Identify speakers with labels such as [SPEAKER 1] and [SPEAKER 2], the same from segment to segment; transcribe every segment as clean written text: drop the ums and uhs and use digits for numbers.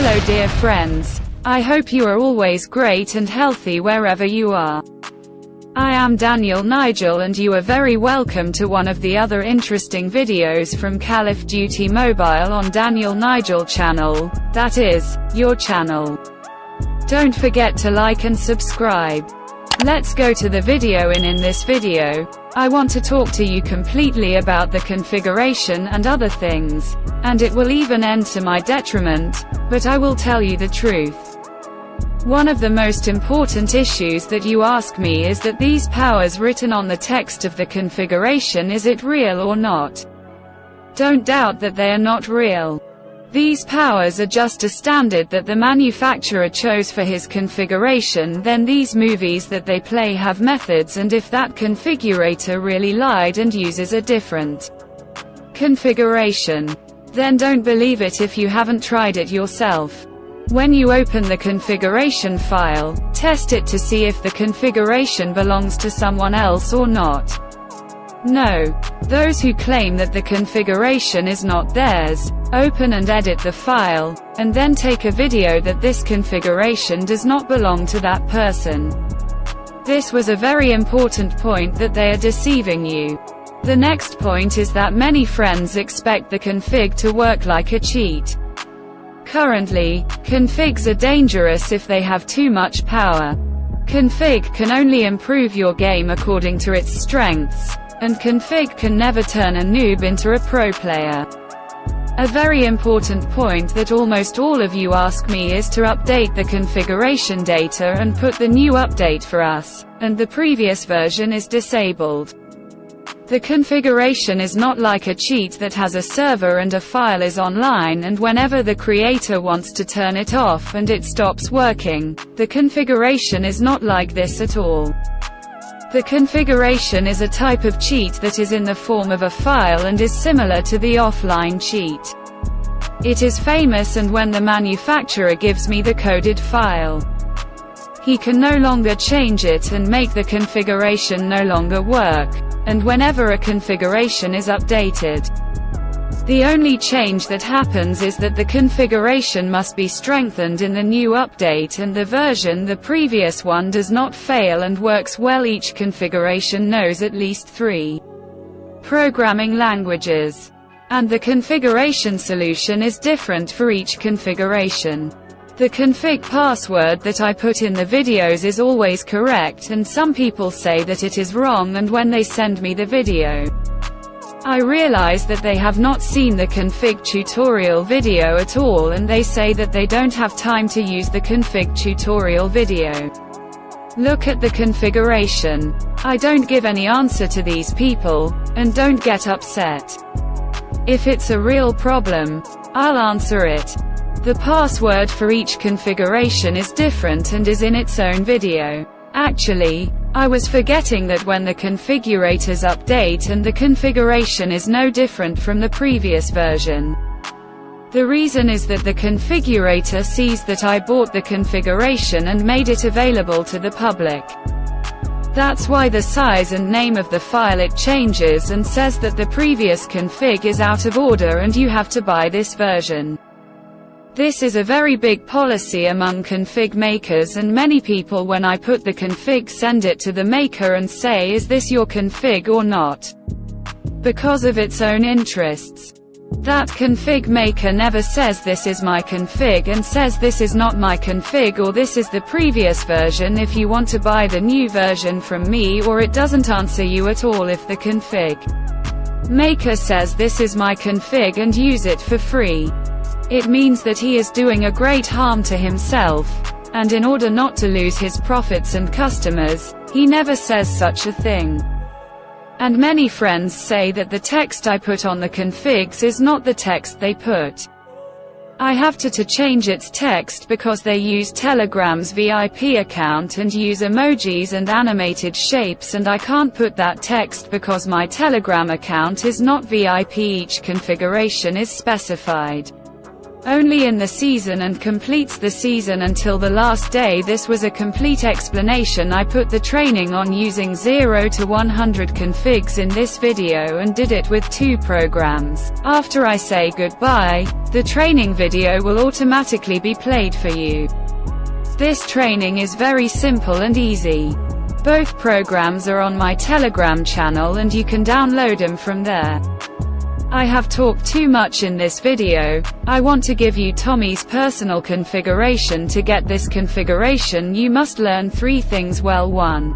[SPEAKER 1] Hello dear friends. I hope you are always great and healthy wherever you are. I am Daniel Nigel and you are very welcome to one of the other interesting videos from Call of Duty Mobile on Daniel Nigel channel, that is, your channel. Don't forget to like and subscribe. Let's go to the video. In this video, I want to talk to you completely about the configuration and other things, and it will even end to my detriment, but I will tell you the truth. One of the most important issues that you ask me is that these powers written on the text of the configuration, is it real or not? Don't doubt that they are not real. These powers are just a standard that the manufacturer chose for his configuration. Then these movies that they play have methods, and if that configurator really lied and uses a different configuration, then don't believe it if you haven't tried it yourself. When you open the configuration file, test it to see if the configuration belongs to someone else or not. No. Those who claim that the configuration is not theirs, open and edit the file, and then take a video that this configuration does not belong to that person. This was a very important point, that they are deceiving you. The next point is that many friends expect the config to work like a cheat. Currently, configs are dangerous if they have too much power. Config can only improve your game according to its strengths, and config can never turn a noob into a pro player. A very important point that almost all of you ask me is to update the configuration data and put the new update for us, and the previous version is disabled. The configuration is not like a cheat that has a server and a file is online, and whenever the creator wants to turn it off and it stops working. The configuration is not like this at all. The configuration is a type of cheat that is in the form of a file and is similar to the offline cheat. It is famous, and when the manufacturer gives me the coded file, he can no longer change it and make the configuration no longer work, and whenever a configuration is updated, the only change that happens is that the configuration must be strengthened in the new update, and the version the previous one does not fail and works well. Each configuration knows at least 3 programming languages, and the configuration solution is different for each configuration. The config password that I put in the videos is always correct, and some people say that it is wrong, and when they send me the video, I realize that they have not seen the config tutorial video at all, and they say that they don't have time to use the config tutorial video. Look at the configuration. I don't give any answer to these people, and don't get upset. If it's a real problem, I'll answer it. The password for each configuration is different and is in its own video. Actually, I was forgetting that when the configurators update and the configuration is no different from the previous version. The reason is that the configurator sees that I bought the configuration and made it available to the public. That's why the size and name of the file it changes and says that the previous config is out of order and you have to buy this version. This is a very big policy among config makers, and many people, when I put the config, send it to the maker and say, is this your config or not? Because of its own interests. That config maker never says this is my config, and says this is not my config, or this is the previous version if you want to buy the new version from me, or it doesn't answer you at all if the config maker says this is my config and use it for free. It means that he is doing a great harm to himself, and in order not to lose his profits and customers, he never says such a thing. And many friends say that the text I put on the configs is not the text they put. I have to change its text because they use Telegram's VIP account and use emojis and animated shapes, and I can't put that text because my Telegram account is not VIP. Each configuration is specified. only in the season and completes the season until the last day. This was a complete explanation. I put the training on using 0 to 100 configs in this video and did it with 2 programs. After I say goodbye, the training video will automatically be played for you. This training is very simple and easy. Both programs are on my Telegram channel and you can download them from there. I have talked too much in this video. I want to give you Tommy's personal configuration. To get this configuration you must learn 3 things well. 1.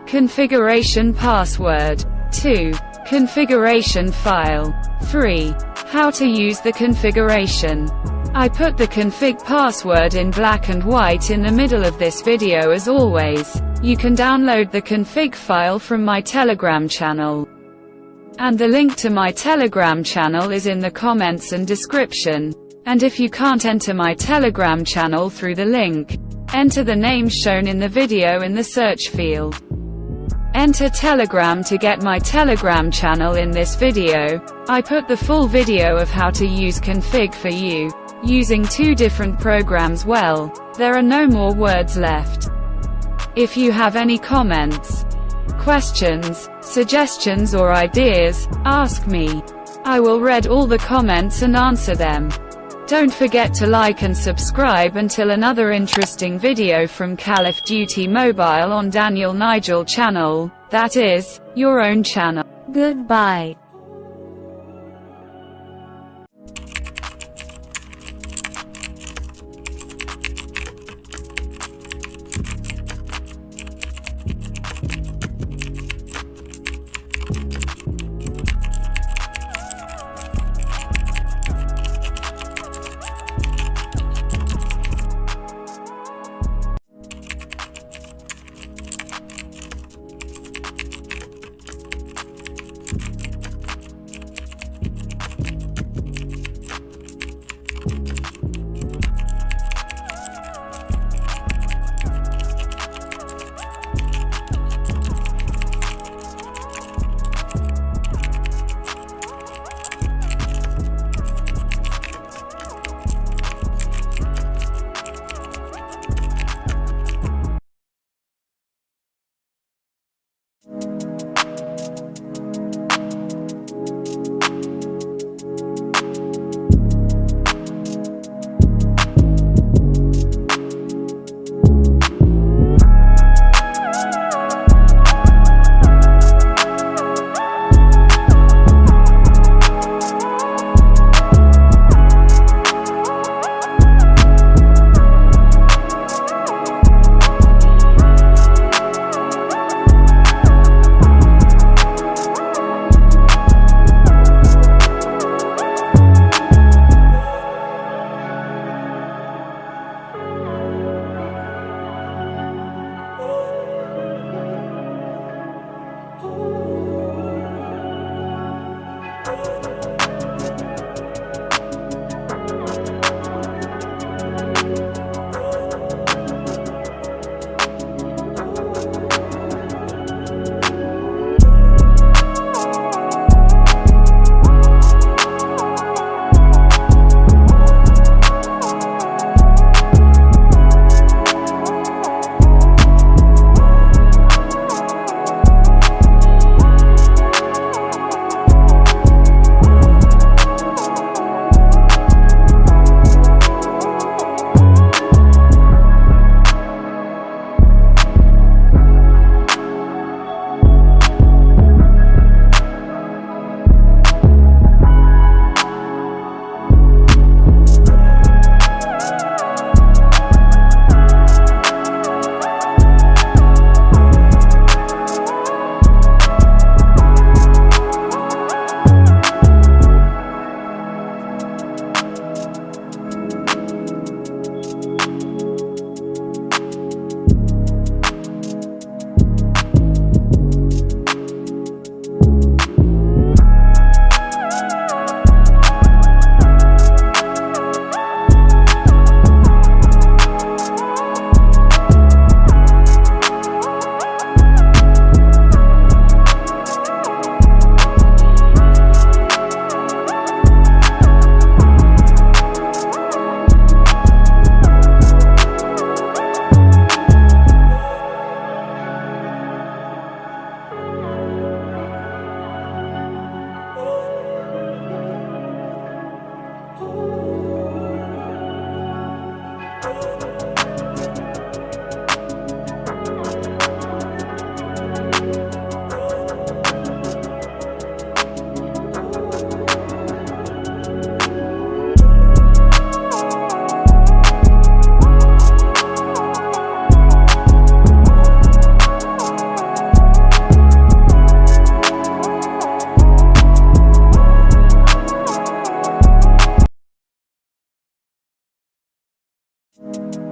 [SPEAKER 1] Configuration password. 2. Configuration file. 3. How to use the configuration. I put the config password in black and white in the middle of this video as always. You can download the config file from my Telegram channel. And the link to my Telegram channel is in the comments and description. And if you can't enter my Telegram channel through the link, enter the name shown in the video in the search field. Enter Telegram to get my Telegram channel. In this video, I put the full video of how to use config for you, using 2 different programs. Well, there are no more words left. If you have any comments, questions, suggestions or ideas, ask me. I will read all the comments and answer them. Don't forget to like and subscribe until another interesting video from Call of Duty Mobile on Daniel Nigel channel, that is, your own channel.
[SPEAKER 2] Goodbye. Oh.